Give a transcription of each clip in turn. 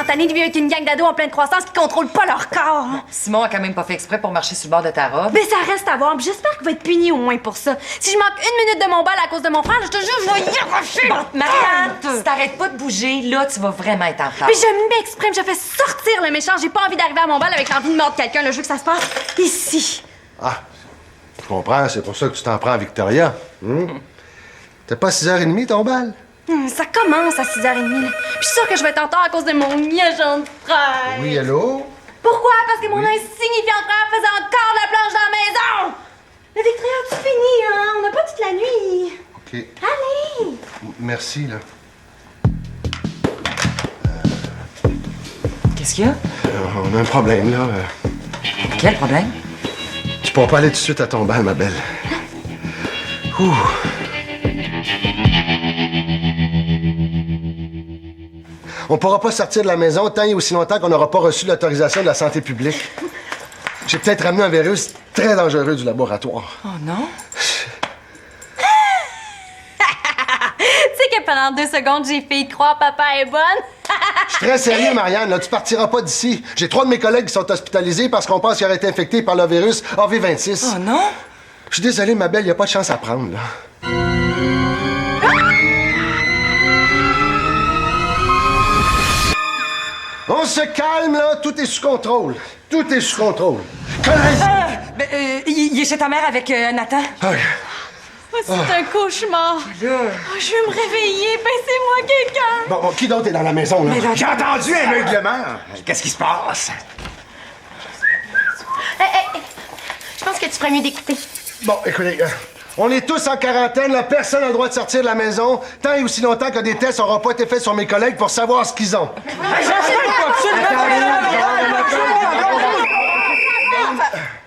tellement tannée de vivre avec une gang d'ados en pleine croissance qui contrôlent pas leur corps. Simon a quand même pas fait exprès pour marcher sur le bord de ta robe. Mais ça reste à voir, puis j'espère qu'il va être puni au moins pour ça. Si je manque 1 minute de mon bal à cause de mon frère, je te jure, je vais y arracher. Bon, Marianne, si t'arrêtes pas de bouger, là, tu vas vraiment être en retard. Mais je m'exprime, je fais sortir le méchant. J'ai pas envie d'arriver à mon bal avec l'envie de mordre quelqu'un. Je veux que ça se passe ici. Ah, je comprends, c'est pour ça que tu t'en prends à Victoria. T'as pas 6h30 ton bal? Ça commence à 6h30. Là. Puis je suis sûre que je vais être en retard à cause de mon méchant frère. Oui, allô? Pourquoi? Parce que mon insignifiant frère faisait encore la planche dans la maison! Mais Victoria, tu finis, hein? On n'a pas toute la nuit. OK. Allez! Merci, là. Qu'est-ce qu'il y a? On a un problème, là. Quel problème? Tu pourras pas aller tout de suite à ton bal, ma belle. Ouh. On pourra pas sortir de la maison tant et aussi longtemps qu'on n'aura pas reçu l'autorisation de la santé publique. J'ai peut-être ramené un virus très dangereux du laboratoire. Oh non? Tu sais que pendant 2 secondes, j'ai fait croire papa est bonne. Je suis très sérieux, Marianne. Là, tu partiras pas d'ici. J'ai 3 de mes collègues qui sont hospitalisés parce qu'on pense qu'ils auraient été infectés par le virus AV26. Oh non? Je suis désolé, ma belle, il n'y a pas de chance à prendre, là. On se calme, là. Tout est sous contrôle. Tout est sous contrôle. Il est chez ta mère avec Nathan. C'est un cauchemar. Je veux me réveiller. Baissez-moi quelqu'un. Bon, qui d'autre est dans la maison, là? J'ai entendu un meuglement. Qu'est-ce qui se passe? Je pense que tu ferais mieux d'écouter. Bon, écoutez, on est tous en quarantaine, là. Personne n'a le droit de sortir de la maison tant et aussi longtemps que des tests n'auront pas été faits sur mes collègues pour savoir ce qu'ils ont.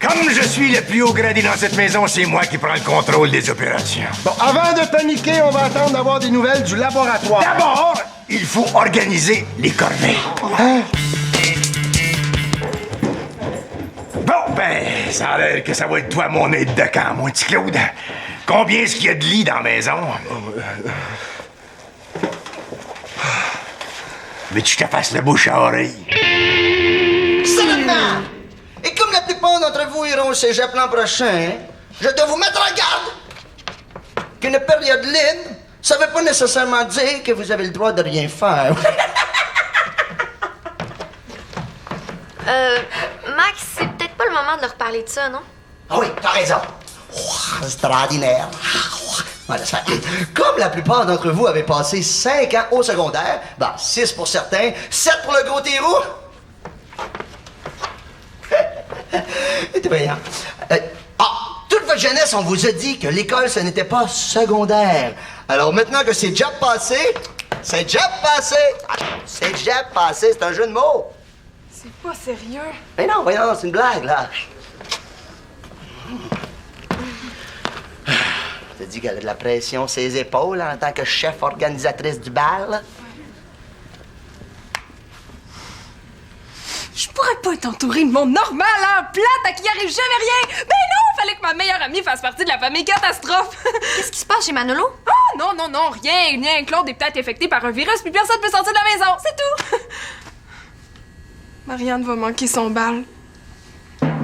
Comme je suis le plus haut gradé dans cette maison, c'est moi qui prends le contrôle des opérations. Bon, avant de paniquer, on va attendre d'avoir des nouvelles du laboratoire. D'abord, il faut organiser les corvées. Bon, ben, ça a l'air que ça va être toi, mon aide de camp, mon petit Claude. Combien est-ce qu'il y a de lits dans la maison? Mais tu te fasses la bouche à oreille. Seulement! Et comme la plupart d'entre vous iront au cégep l'an prochain, je dois vous mettre en garde qu'une période libre, ça veut pas nécessairement dire que vous avez le droit de rien faire. Max, c'est peut-être pas le moment de leur parler de ça, non? Ah oui, t'as raison. Ouah, extraordinaire. Voilà, ça. Comme la plupart d'entre vous avaient passé 5 ans au secondaire, 6 pour certains, 7 pour le gros Théroux. T'es brillant. Toute votre jeunesse, on vous a dit que l'école, ce n'était pas secondaire. Alors maintenant que c'est déjà passé, c'est déjà passé. C'est déjà passé, c'est un jeu de mots. C'est pas sérieux. Mais non, voyons, c'est une blague, là. Je te dis qu'elle a de la pression sur ses épaules en tant que chef organisatrice du bal. Je pourrais pas être entourée de monde normal, hein, plate, à qui arrive jamais rien. Ben non, fallait que ma meilleure amie fasse partie de la famille catastrophe. Qu'est-ce qui se passe chez Manolo? Oh, non, rien. Claude est peut-être infecté par un virus, puis personne peut sortir de la maison, c'est tout. Marianne va manquer son bal.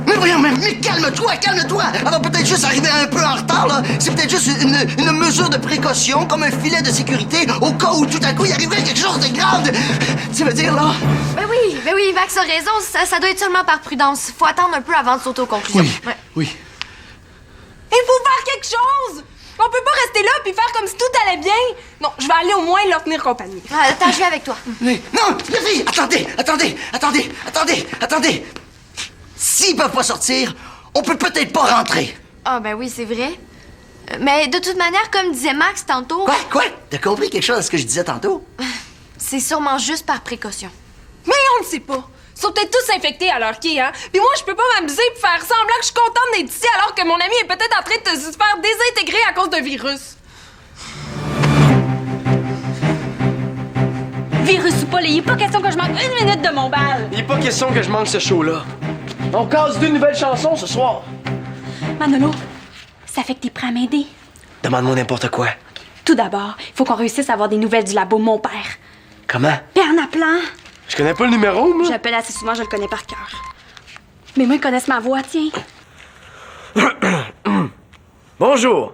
Mais voyons, mais calme-toi! Elle va peut-être juste arriver un peu en retard, là. C'est peut-être juste une mesure de précaution, comme un filet de sécurité, au cas où tout à coup il arriverait quelque chose de grave. Tu veux dire, là? Ben oui, Max a raison. Ça doit être seulement par prudence. Faut attendre un peu avant de sauter aux conclusions. Oui. Il faut faire quelque chose! On peut pas rester là puis faire comme si tout allait bien. Non, je vais aller au moins leur tenir compagnie. Attends, je vais avec toi. Non, les filles, attendez! S'ils peuvent pas sortir, on peut peut-être pas rentrer. Ah ben oui, c'est vrai. Mais de toute manière, comme disait Max tantôt... Quoi? T'as compris quelque chose de ce que je disais tantôt? C'est sûrement juste par précaution. Mais on le sait pas. Ils sont peut-être tous infectés à leur quai, hein? Puis moi, je peux pas m'amuser et faire semblant que je suis contente d'être ici alors que mon ami est peut-être en train de se faire désintégrer à cause d'un virus. Virus ou pas, il est pas question que je manque 1 minute de mon bal. Il est pas question que je manque ce show-là. On casse 2 nouvelles chansons ce soir. Manolo, ça fait que t'es prêt à m'aider. Demande-moi n'importe quoi. Tout d'abord, il faut qu'on réussisse à avoir des nouvelles du labo Mon Père. Comment? Puis en appelant. Je connais pas le numéro, moi. J'appelle assez souvent, je le connais par cœur. Mais moi, ils connaissent ma voix, tiens. Bonjour.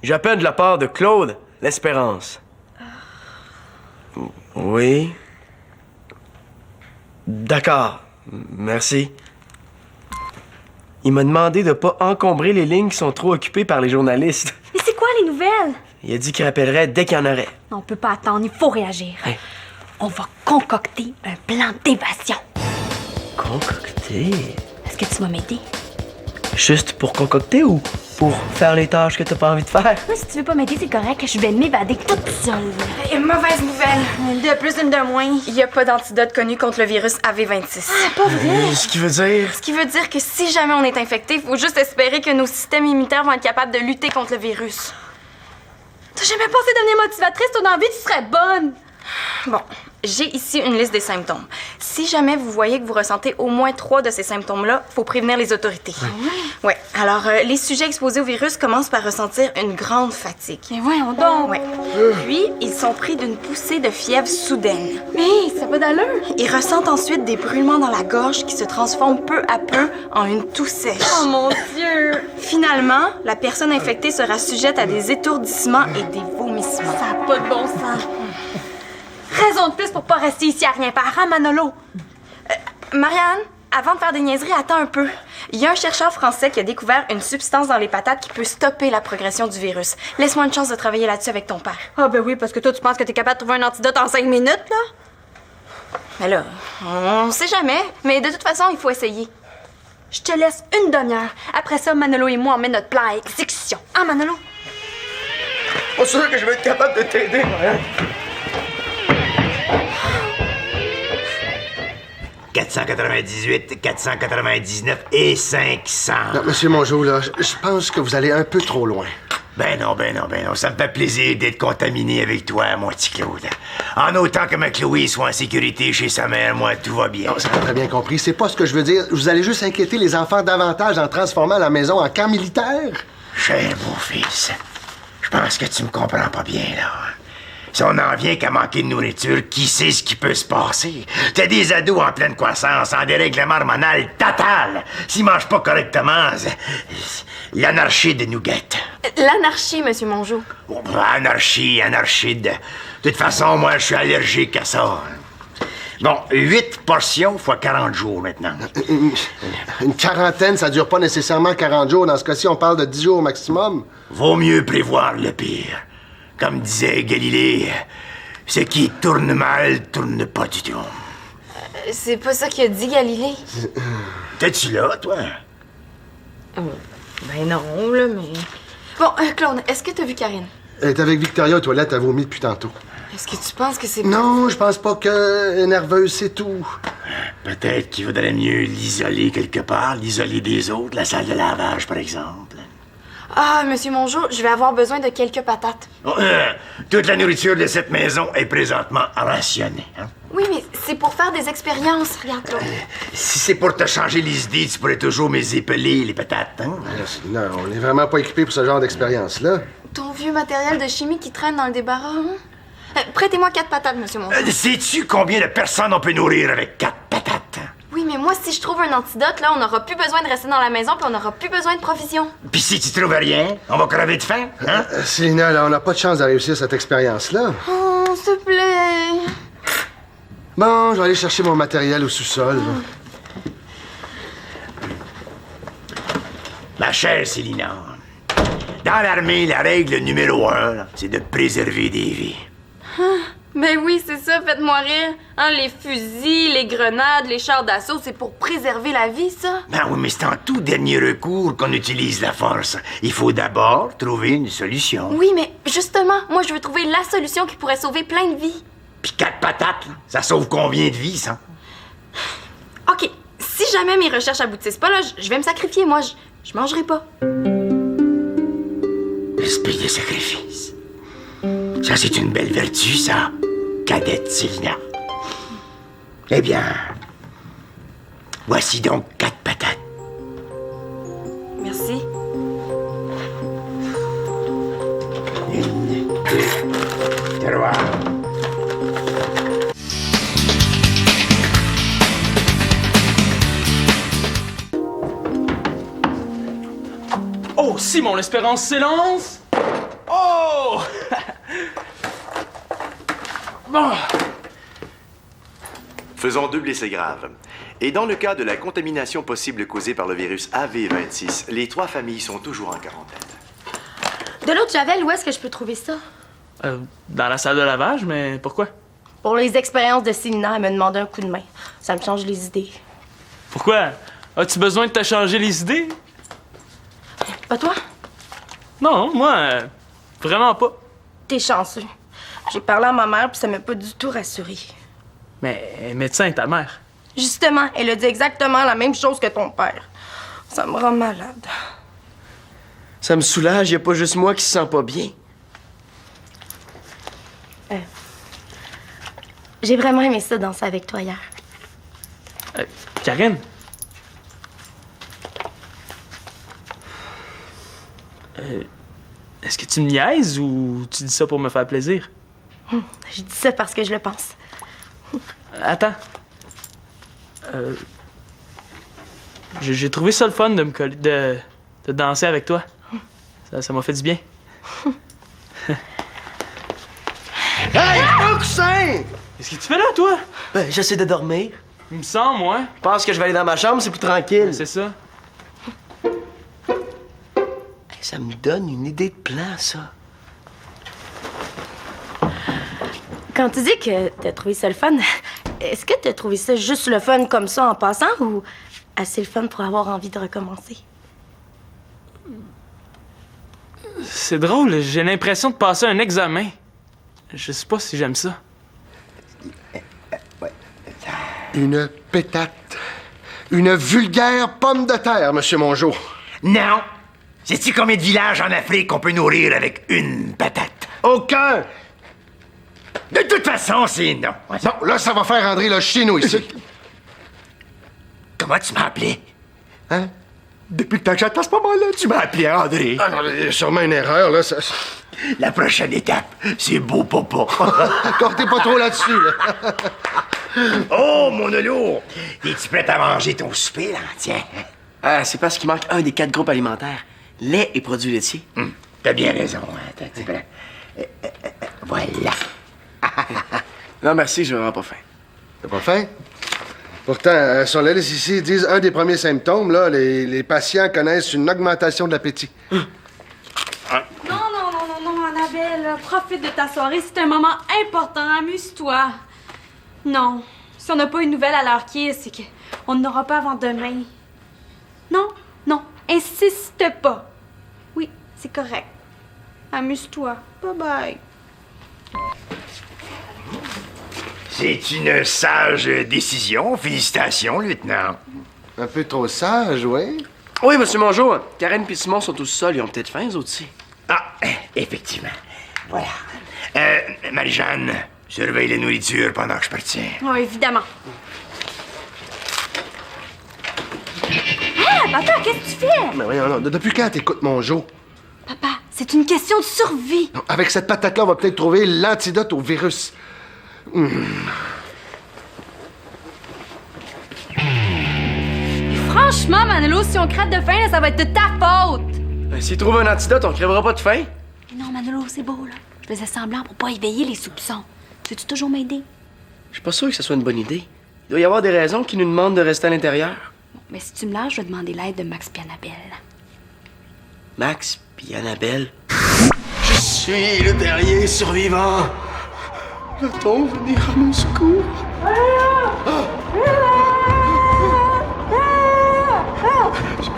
J'appelle de la part de Claude L'Espérance. Oui. D'accord. Merci. Il m'a demandé de pas encombrer les lignes qui sont trop occupées par les journalistes. Mais c'est quoi les nouvelles? Il a dit qu'il rappellerait dès qu'il y en aurait. On peut pas attendre, il faut réagir. Hein? On va concocter un plan d'évasion. Concocter? Est-ce que tu vas m'aider? Juste pour concocter ou pour faire les tâches que t'as pas envie de faire? Moi, si tu veux pas m'aider, c'est correct. Je vais m'évader toute seule. Et mauvaise nouvelle. Une de plus, une de moins. Il n'y a pas d'antidote connu contre le virus AV26. Pas vrai. Ce qui veut dire... Ce qui veut dire que si jamais on est infecté, il faut juste espérer que nos systèmes immunitaires vont être capables de lutter contre le virus. T'as jamais pensé devenir motivatrice? Ton envie, tu serais bonne. Bon, j'ai ici une liste des symptômes. Si jamais vous voyez que vous ressentez au moins 3 de ces symptômes-là, faut prévenir les autorités. Ouais. Alors, les sujets exposés au virus commencent par ressentir une grande fatigue. Mais voyons donc. Ouais. Puis, ils sont pris d'une poussée de fièvre soudaine. Mais ça va d'allure. Ils ressentent ensuite des brûlements dans la gorge qui se transforment peu à peu en une toux sèche. Oh mon Dieu. Finalement, la personne infectée sera sujette à des étourdissements et des vomissements. Ça n'a pas de bon sens. Raison de plus pour pas rester ici à rien faire, hein, Manolo? Marianne, avant de faire des niaiseries, attends un peu. Il y a un chercheur français qui a découvert une substance dans les patates qui peut stopper la progression du virus. Laisse-moi une chance de travailler là-dessus avec ton père. Ah ben oui, parce que toi, tu penses que t'es capable de trouver un antidote en 5 minutes, là? Mais là, on sait jamais. Mais de toute façon, il faut essayer. Je te laisse une demi-heure. Après ça, Manolo et moi, on met notre plan à exécution. Hein, Manolo? Pas sûr que je vais être capable de t'aider, Marianne. 498, 499 et 500. Non, Monsieur Mongeau, là, je pense que vous allez un peu trop loin. Ben non. Ça me fait plaisir d'être contaminé avec toi, mon petit Claude. En autant que ma Chloé soit en sécurité chez sa mère, moi, tout va bien. Non, ça m'a très bien compris. C'est pas ce que je veux dire. Vous allez juste inquiéter les enfants davantage en transformant la maison en camp militaire? Cher beau-fils, je pense que tu me comprends pas bien, là. Si on en vient qu'à manquer de nourriture, qui sait ce qui peut se passer? T'as des ados en pleine croissance, en dérèglement hormonal total. S'ils mangent pas correctement, l'anarchie de nous guette. L'anarchie, Monsieur Mongeau. Oh, anarchie. De toute façon, moi, je suis allergique à ça. Bon, 8 portions fois 40 jours maintenant. Une quarantaine, ça dure pas nécessairement 40 jours. Dans ce cas-ci, on parle de 10 jours au maximum. Vaut mieux prévoir le pire. Comme disait Galilée, ce qui tourne mal tourne pas du tout. C'est pas ça qu'a dit Galilée. T'es-tu là, toi? Ben non, là, mais... Bon, Claude, est-ce que t'as vu Karine? Elle est avec Victoria aux toilettes, elle vomi depuis tantôt. Est-ce que tu penses que c'est... Non, je pense pas qu'elle est nerveuse, c'est tout. Peut-être qu'il vaudrait mieux l'isoler quelque part, l'isoler des autres, la salle de lavage, par exemple. Ah, Monsieur Mongeau, je vais avoir besoin de quelques patates. Oh, toute la nourriture de cette maison est présentement rationnée. Hein? Oui, mais c'est pour faire des expériences, regarde, Claude. Si c'est pour te changer les idées, tu pourrais toujours me les épeler, les patates. Hein? Non, on n'est vraiment pas équipé pour ce genre d'expérience-là. Ton vieux matériel de chimie qui traîne dans le débarras, hein? Prêtez-moi 4 patates, Monsieur Mongeau. Sais-tu combien de personnes on peut nourrir avec 4 patates? Oui, mais moi, si je trouve un antidote, là, on n'aura plus besoin de rester dans la maison, puis on n'aura plus besoin de provisions. Puis si tu trouves rien, on va crever de faim, hein? Célina, là, on n'a pas de chance de réussir cette expérience-là. Oh, s'il te plaît. Bon, je vais aller chercher mon matériel au sous-sol. Ma chère Célina, dans l'armée, la règle numéro 1, c'est de préserver des vies. Ben oui, c'est ça, faites-moi rire. Hein, les fusils, les grenades, les chars d'assaut, c'est pour préserver la vie, ça. Ben oui, mais c'est en tout dernier recours qu'on utilise la force. Il faut d'abord trouver une solution. Oui, mais justement, moi, je veux trouver la solution qui pourrait sauver plein de vies. Puis 4 patates, là, ça sauve combien de vies, ça? OK, si jamais mes recherches aboutissent pas, là, je vais me sacrifier. Moi, je mangerai pas. L'esprit de sacrifice. Ça, c'est une belle vertu, ça, cadette Célina. Eh bien, voici donc 4 patates. Merci. 1, 2, 3. ici, mon espérance s'élance. Oh! Bon. Faisons 2 blessés graves. Et dans le cas de la contamination possible causée par le virus AV26, les 3 familles sont toujours en quarantaine. De l'eau de Javel, où est-ce que je peux trouver ça? Dans la salle de lavage, mais pourquoi? Pour les expériences de séminaire, elle me demandait un coup de main. Ça me change les idées. Pourquoi? As-tu besoin de te changer les idées? Pas toi? Non, moi, vraiment pas. T'es chanceux. J'ai parlé à ma mère, puis ça m'a pas du tout rassurée. Mais médecin, ta mère. Justement, elle a dit exactement la même chose que ton père. Ça me rend malade. Ça me soulage, y a pas juste moi qui se sens pas bien. J'ai vraiment aimé ça danser avec toi hier. Karine? Est-ce que tu me niaises ou tu dis ça pour me faire plaisir? Je dis ça parce que je le pense. Attends. J'ai trouvé ça le fun de me coller, de danser avec toi. Ça m'a fait du bien. Hey, un coussin! Qu'est-ce que tu fais là, toi? Ben, j'essaie de dormir. Il me semble, moi. Je pense que je vais aller dans ma chambre, c'est plus tranquille. C'est ça. Hey, ça me donne une idée de plan, ça. Quand tu dis que t'as trouvé ça le fun, est-ce que t'as trouvé ça juste le fun comme ça en passant ou assez le fun pour avoir envie de recommencer? C'est drôle, j'ai l'impression de passer un examen. Je sais pas si j'aime ça. Une pétate. Une vulgaire pomme de terre, Monsieur Mongeau. Non! Sais-tu combien de villages en Afrique on peut nourrir avec une patate? Aucun! De toute façon, c'est non. Non, là, ça va faire André le chez nous ici. Comment tu m'as appelé? Hein? Depuis le temps que j'attends ce moment-là, tu m'as appelé André. Ah non, il y a sûrement une erreur, là. Ça... La prochaine étape, c'est beau papa. Comptez pas trop là-dessus, là. Oh, mon Lolo! Es-tu prête à manger ton souper, là? Tiens. Ah, c'est parce qu'il manque un des 4 groupes alimentaires. Lait et produits laitiers. T'as bien raison. Hein? T'es prêt? Voilà. Non, merci, j'ai vraiment pas faim. T'as pas faim? Pourtant, sur la liste ici, ils disent un des premiers symptômes, là, les patients connaissent une augmentation de l'appétit. Non, Annabelle, profite de ta soirée, c'est un moment important, amuse-toi. Non, si on n'a pas une nouvelle à l'heure qui est, c'est qu'on n'aura pas avant demain. Non, insiste pas. Oui, c'est correct. Amuse-toi. Bye-bye. C'est une sage décision. Félicitations, lieutenant. Un peu trop sage, oui. Oui, Monsieur Mongeau, Karen et Simon sont tous seuls, ils ont peut-être faim, eux aussi. Ah, effectivement. Voilà. Marie-Jeanne, surveille la nourriture pendant que je partirai. Oh, évidemment. Ah, papa, qu'est-ce que tu fais? Mais voyons, non, depuis quand t'écoutes Mongeau? Papa, c'est une question de survie. Non, avec cette patate-là, on va peut-être trouver l'antidote au virus. Franchement, Manolo, si on crève de faim, là, ça va être de ta faute. Ben, s'ils trouvent un antidote, on crèvera pas de faim. Non, Manolo, c'est beau, là. Je faisais semblant pour pas éveiller les soupçons. Veux-tu toujours m'aider? Je suis pas sûr que ce soit une bonne idée. Il doit y avoir des raisons qui nous demandent de rester à l'intérieur. Mais si tu me lâches, je vais demander l'aide de Max et Annabelle. Max puis Annabelle. Je suis le dernier survivant. Va-t-on venir à mon secours?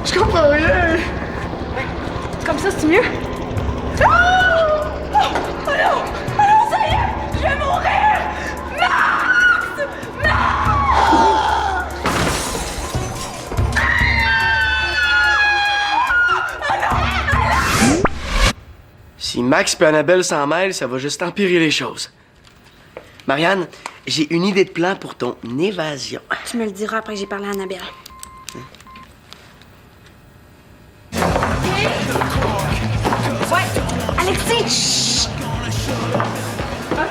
Je comprends rien. Comme ça, c'est mieux? Alors, ça y est! Je vais mourir! Max! Si Max et Annabelle s'en mêlent, ça va juste empirer les choses. Marianne, j'ai une idée de plan pour ton évasion. Tu me le diras après que j'ai parlé à Annabelle. Ouais, Alexis!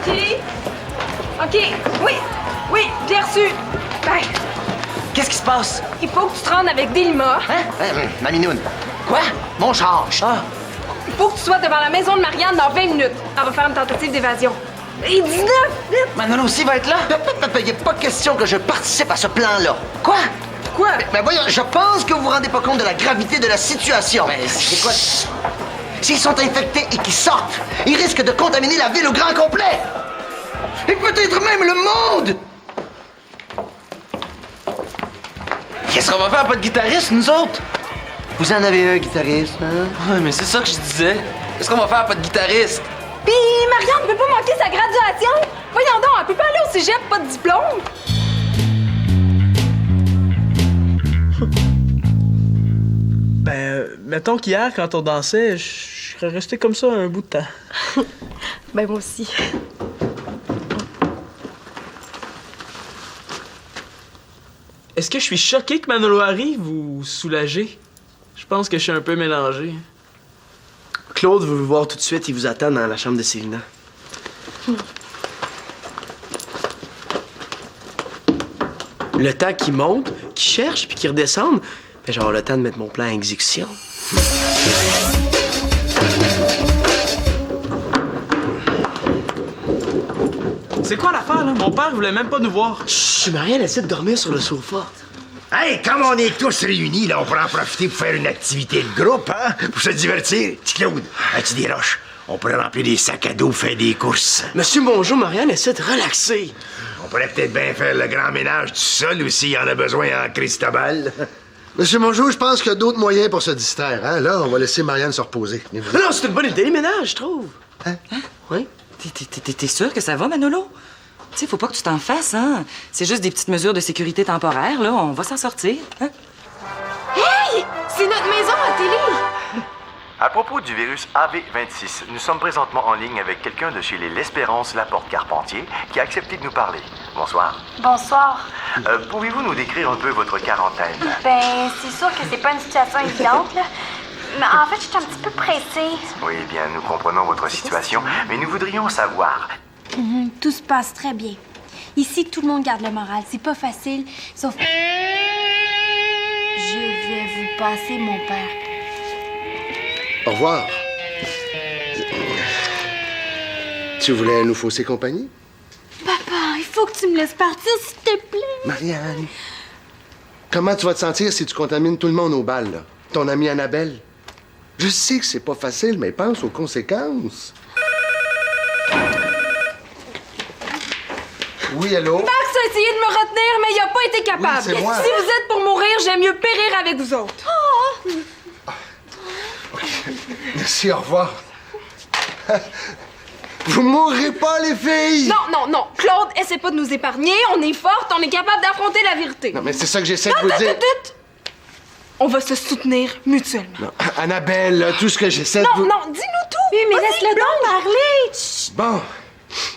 Chut! OK, oui, bien reçu. Ben, Qu'est-ce qui se passe? il faut que tu te rendes avec Delima. Hein? Maminoune, Quoi? Mon charge. Ah! Faut que tu sois devant la maison de Marianne dans 20 minutes. Elle va faire une tentative d'évasion. Et 19, vite! Manolo aussi va être là? Il n'y a pas question que je participe à ce plan-là. Quoi? Quoi? Mais voyons, je pense que vous vous rendez pas compte de la gravité de la situation. Mais c'est quoi? S'ils sont infectés et qu'ils sortent, ils risquent de contaminer la ville au grand complet. Et peut-être même le monde! Qu'est-ce qu'on va faire? Pas de guitariste, nous autres? Vous en avez un guitariste, hein? Ouais, mais c'est ça que je disais. Qu'est-ce qu'on va faire? Pas de guitariste? Puis Marianne peut pas manquer sa graduation. Voyons donc, elle peut pas aller au cégep, pas de diplôme. Mettons qu'hier, quand on dansait, je serais resté comme ça un bout de temps. Ben, moi aussi. Est-ce que je suis choqué que Manolo arrive ou soulagé? Je pense que je suis un peu mélangé. Claude veut vous voir tout de suite. Il vous attend dans la chambre de Célina. Le temps qu'il monte, qu'il cherche, puis qu'il redescende, ben, j'aurai le temps de mettre mon plan en exécution. C'est quoi l'affaire, là? Mon père voulait même pas nous voir. Chut, Marianne essaie de dormir sur le sofa. Hey, comme on est tous réunis, là, on pourra en profiter pour faire une activité de groupe, hein? Pour se divertir. Petit Claude, as-tu des roches? On pourrait remplir des sacs à dos, faire des courses. Monsieur Bonjour, Marianne essaie de relaxer. On pourrait peut-être bien faire le grand ménage tout seul aussi, il en a besoin en Cristobal. Monsieur Mongeau, je pense qu'il y a d'autres moyens pour se distraire. Hein? Là, on va laisser Marianne se reposer. Non, c'est une bonne idée, les ménages, je trouve. Hein? Oui. T'es sûr que ça va, Manolo? Tu sais, faut pas que tu t'en fasses, hein? C'est juste des petites mesures de sécurité temporaires, là. On va s'en sortir, hein? Hey! C'est notre maison à télé! À propos du virus AV26, nous sommes présentement en ligne avec quelqu'un de chez les L'Espérance Laporte-Carpentier qui a accepté de nous parler. Bonsoir. Bonsoir. Pouvez-vous nous décrire un peu votre quarantaine? Ben, c'est sûr que c'est pas une situation évidente, là. Mais en fait, je suis un petit peu pressée. Oui, bien, nous comprenons votre situation, mais nous voudrions savoir... Tout se passe très bien. Ici, tout le monde garde le moral. C'est pas facile, sauf... Je vais vous passer mon père. Au revoir. Tu voulais nous fausser compagnie? Papa, il faut que tu me laisses partir, s'il te plaît. Marianne, comment tu vas te sentir si tu contamines tout le monde au bal, là? Ton amie Annabelle? Je sais que c'est pas facile, mais pense aux conséquences. Oui, allô? Max a essayé de me retenir, mais il a pas été capable. Oui, c'est moi. Si vous êtes pour mourir, j'aime mieux périr avec vous autres. Merci, au revoir. Vous mourrez pas, les filles! Non. Claude, essaie pas de nous épargner. On est forte, on est capable d'affronter la vérité. Non, mais c'est ça que j'essaie de vous dire. On va se soutenir mutuellement. Non, Annabelle, là, tout ce que j'essaie de vous... Non, dis-nous tout. Oui, mais laisse-le donc parler. Bon.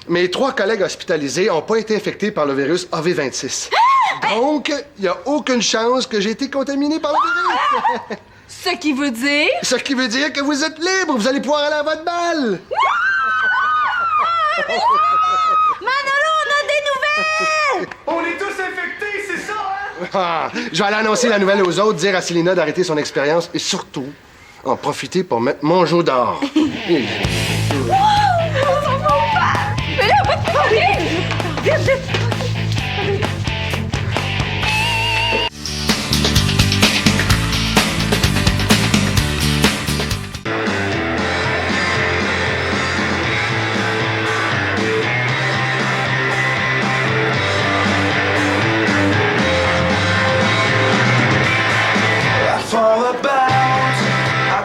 Mes 3 collègues hospitalisés n'ont pas été infectés par le virus AV26. Donc, il n'y a aucune chance que j'ai été contaminé par le virus. Ce qui veut dire... Ce qui veut dire que vous êtes libre. Vous allez pouvoir aller à votre bal. Manolo, on a des nouvelles! On est tous infectés, c'est ça, hein? Ah, je vais aller annoncer la nouvelle aux autres, dire à Célina d'arrêter son expérience et surtout en profiter pour mettre mon jeu d'or. Mais là, on va te parler! Vite!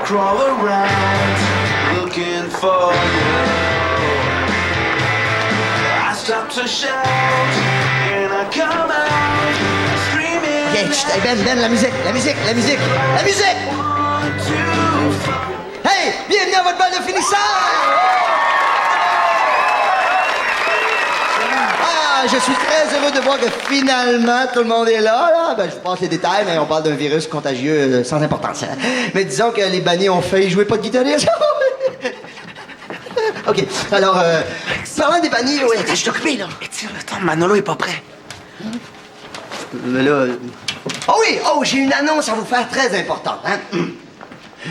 Crawl around looking for you. I stop to shout and I come out screaming. OK, chut, Ben, la musique! Hey, bienvenue à votre bal de finissant! Je suis très heureux de voir que finalement tout le monde est là. Ben, je vous passe les détails, mais on parle d'un virus contagieux sans importance. Mais disons que les bannis ont failli jouer pas de guitariste. OK, alors, parlant des bannis... Ouais, Je suis occupé, là. Attends, Manolo est pas prêt. Mais là... Oh oui! Oh, j'ai une annonce à vous faire très importante, hein?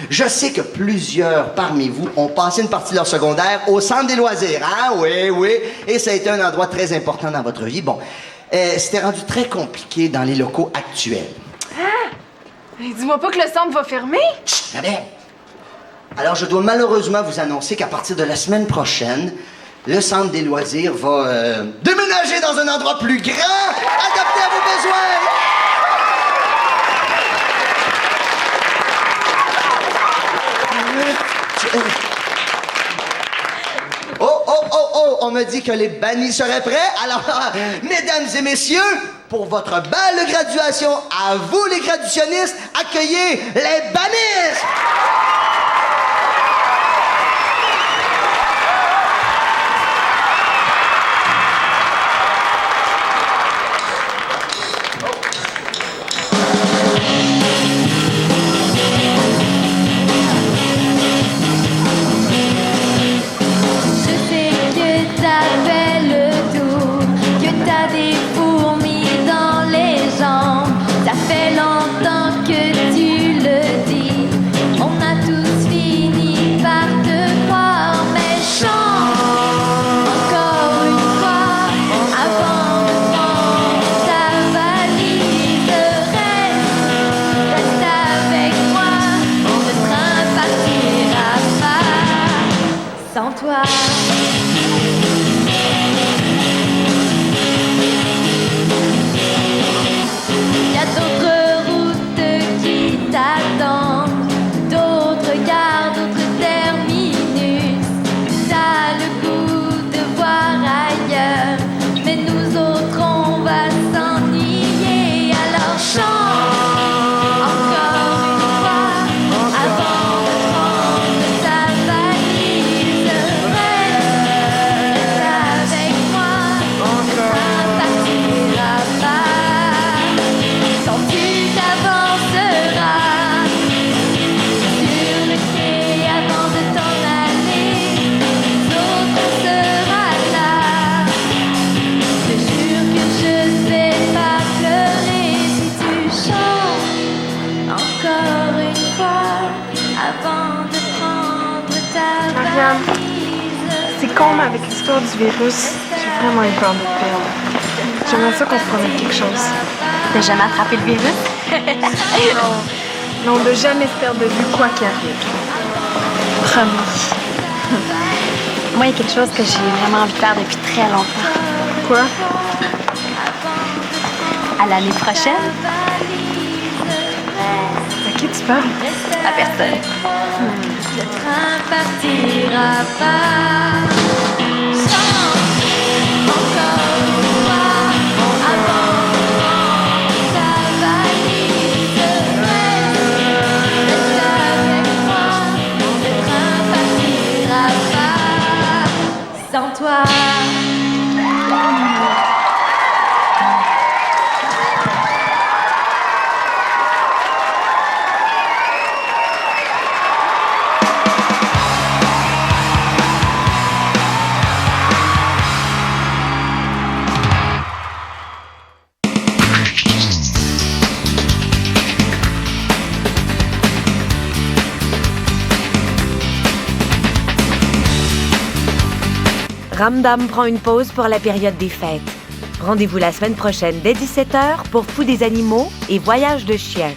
Je sais que plusieurs parmi vous ont passé une partie de leur secondaire au centre des loisirs, hein? Oui, oui. Et ça a été un endroit très important dans votre vie. Bon, c'était rendu très compliqué dans les locaux actuels. Ah! Dis-moi pas que le centre va fermer. Chut, bien. Alors, je dois malheureusement vous annoncer qu'à partir de la semaine prochaine, le centre des loisirs va déménager dans un endroit plus grand, adapté à vos besoins. Oh, on me dit que les bannis seraient prêts. Alors, mesdames et messieurs, pour votre bal de graduation, à vous les graduationnistes, accueillez les bannistes! C'est con, mais avec l'histoire du virus, j'ai vraiment eu peur de te perdre. J'aimerais ça qu'on se promette quelque chose. T'as jamais attrapé le virus? Non, de jamais se perdre de vue quoi qu'il arrive. Promis. Moi, il y a quelque chose que j'ai vraiment envie de faire depuis très longtemps. Quoi? À l'année prochaine. À qui tu parles? À personne. Le train partira pas. Encore une fois, avant ta valise. Reste avec moi. Le train partira pas sans toi. Ramdam prend une pause pour la période des fêtes. Rendez-vous la semaine prochaine dès 17h pour Fou des animaux et Voyage de chiens.